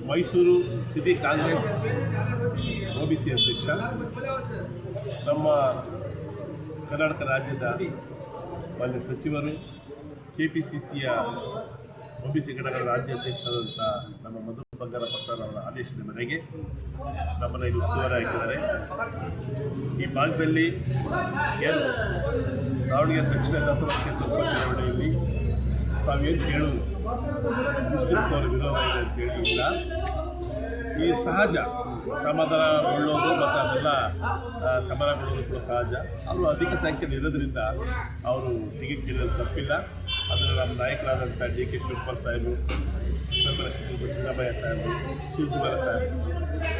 Mysuru city Congress OBC ಅಧ್ಯಕ್ಷ, ನಮ್ಮ ಕರ್ನಾಟಕ ರಾಜ್ಯದ ಮಾನ್ಯ ಸಚಿವರು, ಕೆಪಿಸಿಸಿಯ ಒಬಿಸಿ ಘಟಕದ ರಾಜ್ಯಾಧ್ಯಕ್ಷರಾದಂಥ ನಮ್ಮ ಮಧು ಬಂಗಾರಪ್ಪ ಸರ್ ಅವರ ಆದೇಶದ ಮೇರೆಗೆ ನಮ್ಮನ್ನು ಇಲ್ಲಿ ಉಸ್ತುವಾರಿ ಹಾಕಿದ್ದಾರೆ. ಈ ಭಾಗದಲ್ಲಿ ಏನು ದಾವಣಗೆರೆ ದಕ್ಷಿಣ ವಿಧಾನಸಭಾ ಕ್ಷೇತ್ರ ಉಪಚುನಾವಣೆಯಲ್ಲಿ ತಾವೇನು ಹೇಳೋದು ಮುಸ್ಲಿಮ್ಸ್ ಅವರ ವಿರೋಧ ಇದೆ ಅಂತೇಳಿ ಇಲ್ಲ. ಈ ಸಹಜ ಸಮಾಧಾನಗೊಳ್ಳೋದು ಮತ್ತು ಅದೆಲ್ಲ ಸಮಾಧಾನಗೊಳ್ಳೋದು ಕೂಡ ಸಹಜ. ಅವರು ಅಧಿಕ ಸಂಖ್ಯೆಯಲ್ಲಿ ಇರೋದ್ರಿಂದ ಅವರು ಟಿಕೆಟ್ ಕೇಳೋದು ತಪ್ಪಿಲ್ಲ. ಅದನ್ನು ನಮ್ಮ ನಾಯಕರಾದಂಥ DK ಶಿವಕುಮಾರ್ ಸಾಹೇಬರು, ಸಿದ್ದರಾಮಯ್ಯ ಸಾಹೇಬರು, ಶಿವಕುಮಾರ ಸಾಹೇಬರು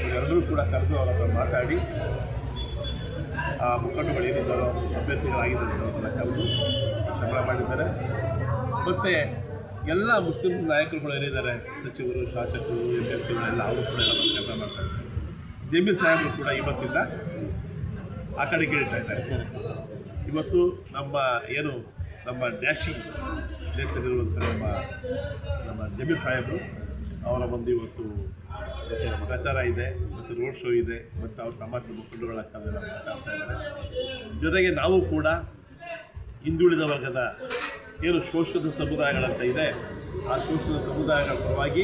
ಇವರೆಲ್ಲರೂ ಕೂಡ ಕರೆದು ಅವರ ಹತ್ರ ಮಾತಾಡಿ ಆ ಮುಖಂಡಗಳು ಏನಿದ್ದಾರೋ ಅಭ್ಯರ್ಥಿಗಳಾಗಿದ್ದಾರೆ ಅವರನ್ನು ಕರೆದು ಸಂಗ್ರಹ ಮಾಡಿದ್ದಾರೆ. ಮತ್ತು ಎಲ್ಲ ಮುಸ್ಲಿಂ ನಾಯಕರುಗಳು ಏನಿದ್ದಾರೆ, ಸಚಿವರು, ಶಾಸಕರು, MLCಗಳು ಎಲ್ಲ ಅವರು ಕೂಡ ಎಲ್ಲ ಕೆಲಸ ಮಾಡ್ತಾರೆ. ಜಮೀರ್ ಸಾಹೇಬರು ಕೂಡ ಇವತ್ತಿಂದ ಆ ಕಡೆ ಕೇಳ್ತಾ ಇದ್ದಾರೆ. ಇವತ್ತು ನಮ್ಮ ಡ್ಯಾಶಿಂಗ್ ನೇತೃತ್ವದಲ್ಲಿರುವಂಥ ನಮ್ಮ ಜಮೀರ್ ಸಾಹೇಬರು ಅವರ ಒಂದು ಇವತ್ತು ಪ್ರಚಾರ ಇದೆ ಮತ್ತು ರೋಡ್ ಶೋ ಇದೆ ಮತ್ತು ಅವ್ರ ಸಮಾಜದ ಮುಖಂಡಗಳ ಕರೆಲ್ಲ ಮಾತಾಡ್ತಾ ಇದ್ದಾರೆ. ಜೊತೆಗೆ ನಾವು ಕೂಡ ಹಿಂದುಳಿದ ವರ್ಗದ ಏನು ಶೋಷಿತ ಸಮುದಾಯಗಳಂತ ಇದೆ, ಆ ಶೋಷಿತ ಸಮುದಾಯಗಳ ಪರವಾಗಿ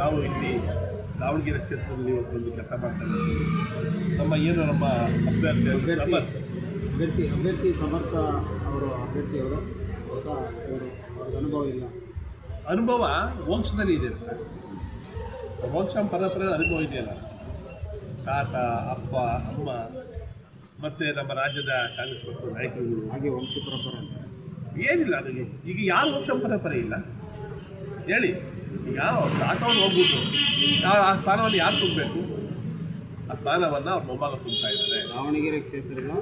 ನಾವು ಇಲ್ಲಿ ದಾವಣಗೆರೆ ಕ್ಷೇತ್ರದಲ್ಲಿ ಒಂದು ಕೆಲಸ ಮಾಡ್ತಾ ಇದ್ದೀವಿ. ನಮ್ಮ ಅಭ್ಯರ್ಥಿ ಸಮರ್ಥ ಅವರು ಅಭ್ಯರ್ಥಿಯವರು ಹೊಸ ಅವ್ರಿಗೆ ಅನುಭವ ಇಲ್ಲ. ಅನುಭವ ವಂಶದಲ್ಲಿ ಇದೆ ಸರ್. ವಂಶ ಪರಂಪರೆ ಅನುಭವ ಇದೆಯಲ್ಲ, ತಾತ, ಅಪ್ಪ, ಅಮ್ಮ ಮತ್ತು ನಮ್ಮ ರಾಜ್ಯದ ಕಾಂಗ್ರೆಸ್ ಪಕ್ಷದ ನಾಯಕರುಗಳು, ಹಾಗೆ ವಂಶ ಪರಂಪರೆ ಅಂತ ಏನಿಲ್ಲ. ಅದಕ್ಕೆ ಈಗ ಯಾರು ವಂಶ ಪರಂಪರೆ ಇಲ್ಲ ಹೇಳಿ. ಈಗ ತಾತವ್ರು ಹೋಗ್ಬಿಟ್ಟು ಆ ಸ್ಥಾನವನ್ನು ಯಾರು ತುಂಬಬೇಕು? ಆ ಸ್ಥಾನವನ್ನು ಅವ್ರ ಮೊಮ್ಮಗ ತುಂಬ್ತಾ ಇದ್ದಾರೆ. ದಾವಣಗೆರೆ ಕ್ಷೇತ್ರದ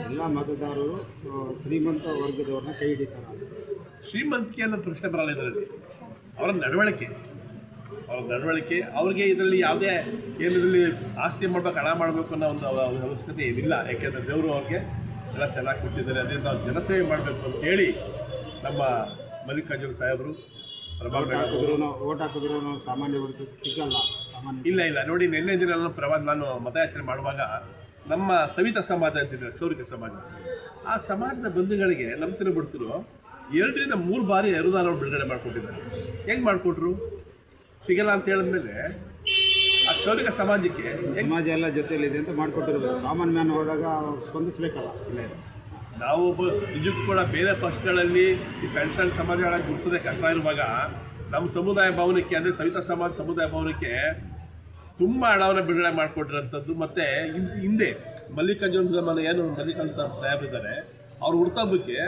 ಎಲ್ಲ ಮತದಾರರು ಶ್ರೀಮಂತ ವರ್ಗದವ್ರನ್ನ ಕೈ ಹಿಡಿತಾರೆ. ಶ್ರೀಮಂತಿಕೆ ಅನ್ನೋದು ಪ್ರಶ್ನೆ ಬರಲ್ಲ ಇದರಲ್ಲಿ. ಅವರ ನಡವಳಿಕೆ ಅವ್ರಿಗೆ ಇದರಲ್ಲಿ ಯಾವುದೇ ಏನರಲ್ಲಿ ಆಸ್ತಿ ಮಾಡಬೇಕು, ಹಣ ಮಾಡಬೇಕು ಅನ್ನೋ ಒಂದು ಅವಶ್ಯಕತೆ ಏನಿಲ್ಲ. ಯಾಕೆಂದರೆ ದೇವರು ಅವ್ರಿಗೆ ಎಲ್ಲ ಚೆನ್ನಾಗಿ ಕೊಟ್ಟಿದ್ದಾರೆ. ಅದರಿಂದ ಅವ್ರು ಜನಸೇವೆ ಮಾಡಬೇಕು ಅಂತ ಹೇಳಿ ನಮ್ಮ ಮಲ್ಲಿಕಾರ್ಜುನ ಸಾಹೇಬರು ಓಟ್ ಹಾಕಿದ್ರು ಸಾಮಾನ್ಯ ವರ್ಗ ಸಿಗಲ್ಲ. ಇಲ್ಲ ನೋಡಿ, ನಿನ್ನೆ ದಿನ ನಾನು ಮತಯಾಚನೆ ಮಾಡುವಾಗ ನಮ್ಮ ಸವಿತಾ ಸಮಾಜ ಅಂತಿದ್ರು, ಕ್ಷೌರಿಕ ಸಮಾಜ, ಆ ಸಮಾಜದ ಬಂಧುಗಳಿಗೆ ನಂಬ್ತಿರೋ ಬಿಡ್ತಿರೋ 2 ರಿಂದ 3 ಬಾರಿ ಅನುದಾನ ಬಿಡುಗಡೆ ಮಾಡಿಕೊಟ್ಟಿದ್ದಾರೆ. ಹೆಂಗೆ ಮಾಡಿಕೊಟ್ರು? ಸಿಗಲ್ಲ ಅಂತ ಹೇಳಿದ್ಮೇಲೆ ಆ ಕ್ಷೌರಿಕ ಸಮಾಜಕ್ಕೆ ಸಮಾಜ ಎಲ್ಲ ಜೊತೆಯಲ್ಲಿದೆ ಅಂತ ಮಾಡಿಕೊಟ್ಟಿರೋದು. ಕಾಮನ್ ಮ್ಯಾನ್ ಹೋದಾಗ ಸ್ಪಂದಿಸಬೇಕಲ್ಲ. ನಾವು ನಿಜಕ್ಕೂ ಕೂಡ ಬೇರೆ ಪಕ್ಷಗಳಲ್ಲಿ ಈ ಸಣ್ಣ ಸಮಾಜಗಳಾಗಿ ಗುರುಸೋದೇ ಕಷ್ಟ ಇರುವಾಗ ನಮ್ಮ ಸಮುದಾಯ ಭವನಕ್ಕೆ, ಅಂದರೆ ಸವಿತಾ ಸಮಾಜ ಸಮುದಾಯ ಭವನಕ್ಕೆ ತುಂಬ ಹಣವನ್ನು ಬಿಡುಗಡೆ ಮಾಡಿಕೊಟ್ಟಿರೋಂಥದ್ದು. ಮತ್ತು ಹಿಂದೆ ಮಲ್ಲಿಕಾರ್ಜುನ ಮಲ್ಲಿಕಾರ್ಜುನ ಸಾಹೇಬರಿದ್ದಾರೆ, ಅವ್ರ ಹುಡುಕಬ್ಬಕ್ಕೆ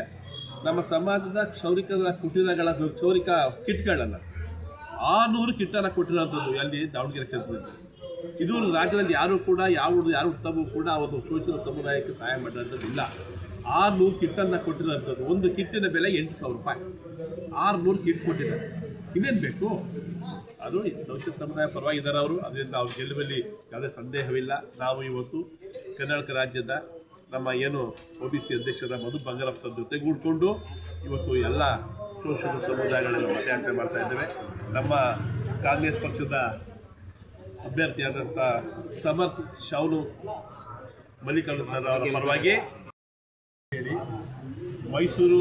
ನಮ್ಮ ಸಮಾಜದ ಕ್ಷೌರಿಕರ ಕುಟೀರಗಳ ಕ್ಷೌರಿಕ ಕಿಟ್ಗಳನ್ನು 600 ಕಿಟ್ಟನ್ನು ಕೊಟ್ಟಿರೋಂಥದ್ದು ಅಲ್ಲಿ ದಾವಣಗೆರೆ ಕ್ಷೇತ್ರದಲ್ಲಿ. ಇದು ರಾಜ್ಯದಲ್ಲಿ ಯಾರು ಕೂಡ ಯಾರು ಹುಟ್ಟಬ್ಬು ಕೂಡ ಅವತ್ತು ಶೋಷಿತ ಸಮುದಾಯಕ್ಕೆ ಸಹಾಯ ಮಾಡಿರೋಂಥದ್ದಿಲ್ಲ. 600 ಕಿಟ್ಟನ್ನು ಕೊಟ್ಟಿರೋಂಥದ್ದು. ಒಂದು ಕಿಟ್ಟಿನ ಬೆಲೆ 8,000 ರೂಪಾಯಿ. 600 ಕಿಟ್ ಕೊಟ್ಟಿದ್ದಾರೆ. ಇನ್ನೇನು ಬೇಕು? ಅದು ಶೋಷಿತ ಸಮುದಾಯ ಪರವಾಗಿದ್ದಾರೆ ಅವರು. ಅದರಿಂದ ಅವ್ರ ಗೆಲುವಲ್ಲಿ ಯಾವುದೇ ಸಂದೇಹವಿಲ್ಲ. ನಾವು ಇವತ್ತು ಕರ್ನಾಟಕ ರಾಜ್ಯದ ನಮ್ಮ ಒಬಿಸಿ ಅಧ್ಯಕ್ಷರ ಮಧು ಬಂಗಾರಪ್ಪ ಸರ್ ಜೊತೆಗೂಡಿಕೊಂಡು ಇವತ್ತು ಎಲ್ಲ ಶೋಷಿತ ಸಮುದಾಯಗಳೆಲ್ಲ ಮತಯಾಚನೆ ಮಾಡ್ತಾ ಇದ್ದೇವೆ. ನಮ್ಮ ಕಾಂಗ್ರೆಸ್ ಪಕ್ಷದ ಅಭ್ಯರ್ಥಿಯಾದಂಥ ಸಮರ್ಥ ಶಾವ್ನು ಮಲ್ಲಿಕಾರ್ಜುನ ಸರ್ ಅವರ ಪರವಾಗಿ ಹೇಳಿ ಮೈಸೂರು